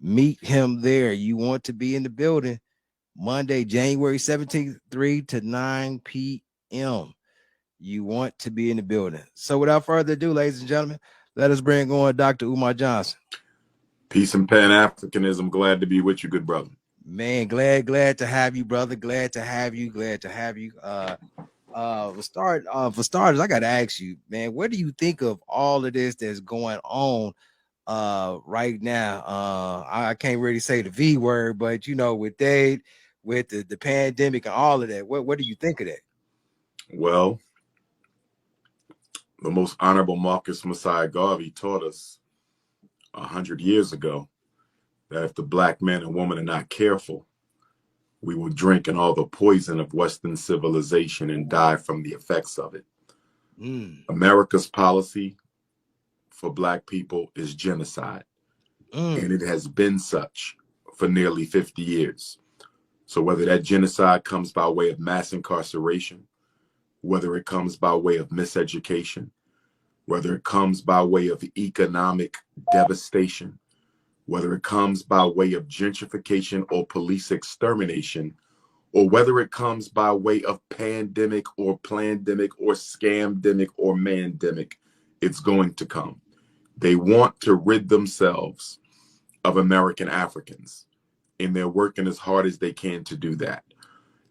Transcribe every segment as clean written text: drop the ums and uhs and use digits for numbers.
Meet him there. You want to be in the building Monday, January 17th, 3 to 9 p.m. You want to be in the building. So without further ado, ladies and gentlemen, let us bring on Dr. Umar Johnson. Peace and Pan-Africanism. Glad to be with you, good brother. Man, glad to have you, brother. Glad to have you. For starters, I gotta ask you, man, what do you think of all of this that's going on right now? I can't really say the V word, but with the pandemic and all of that, what do you think of that? Well, the most honorable Marcus Messiah Garvey taught us 100 years ago that if the black man and woman are not careful, we will drink in all the poison of Western civilization and die from the effects of it. America's policy for black people is genocide, and it has been such for nearly 50 years. So whether that genocide comes by way of mass incarceration, whether it comes by way of miseducation, whether it comes by way of economic devastation, whether it comes by way of gentrification or police extermination, or whether it comes by way of pandemic or plandemic or scamdemic or mandemic, it's going to come. They want to rid themselves of American Africans, and they're working as hard as they can to do that.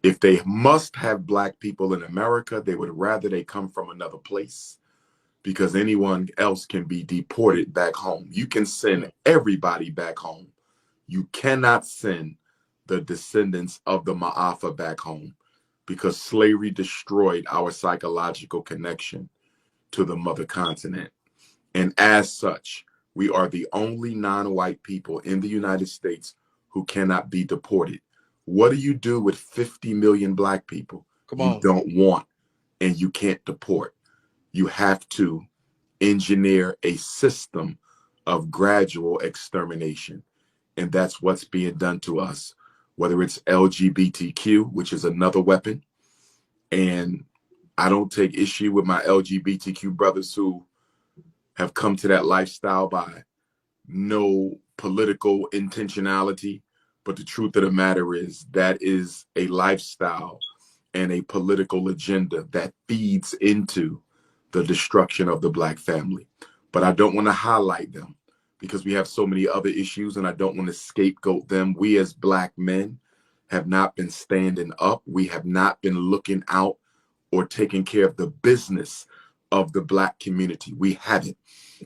If they must have black people in America, they would rather they come from another place, because anyone else can be deported back home. You can send everybody back home. You cannot send the descendants of the Ma'afa back home, because slavery destroyed our psychological connection to the mother continent. And as such, we are the only non-white people in the United States who cannot be deported. What do you do with 50 million black people you don't want and you can't deport? You have to engineer a system of gradual extermination. And that's what's being done to us, whether it's LGBTQ, which is another weapon. And I don't take issue with my LGBTQ brothers who have come to that lifestyle by no political intentionality. But the truth of the matter is that is a lifestyle and a political agenda that feeds into the destruction of the black family. But I don't want to highlight them because we have so many other issues, and I don't want to scapegoat them. We as black men have not been standing up. We have not been looking out or taking care of the business of the black community. We haven't.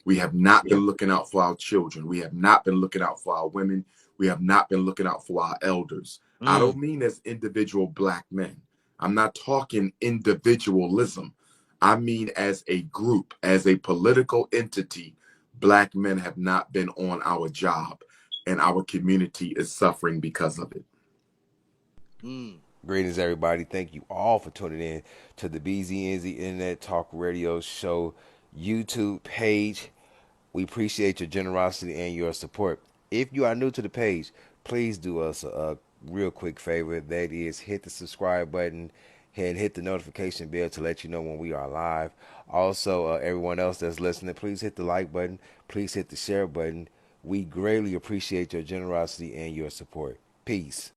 We have not been looking out for our children. We have not been looking out for our women. We have not been looking out for our elders. I don't mean as individual black men. I'm not talking individualism. I mean as a group, as a political entity, black men have not been on our job, and our community is suffering because of it. Greetings, everybody. Thank you all for tuning in to the BZNZ Internet Talk Radio Show YouTube page. We appreciate your generosity and your support. If you are new to the page, please do us a real quick favor. That is, hit the subscribe button and hit the notification bell to let you know when we are live. Also, everyone else that's listening, please hit the like button. Please hit the share button. We greatly appreciate your generosity and your support. Peace.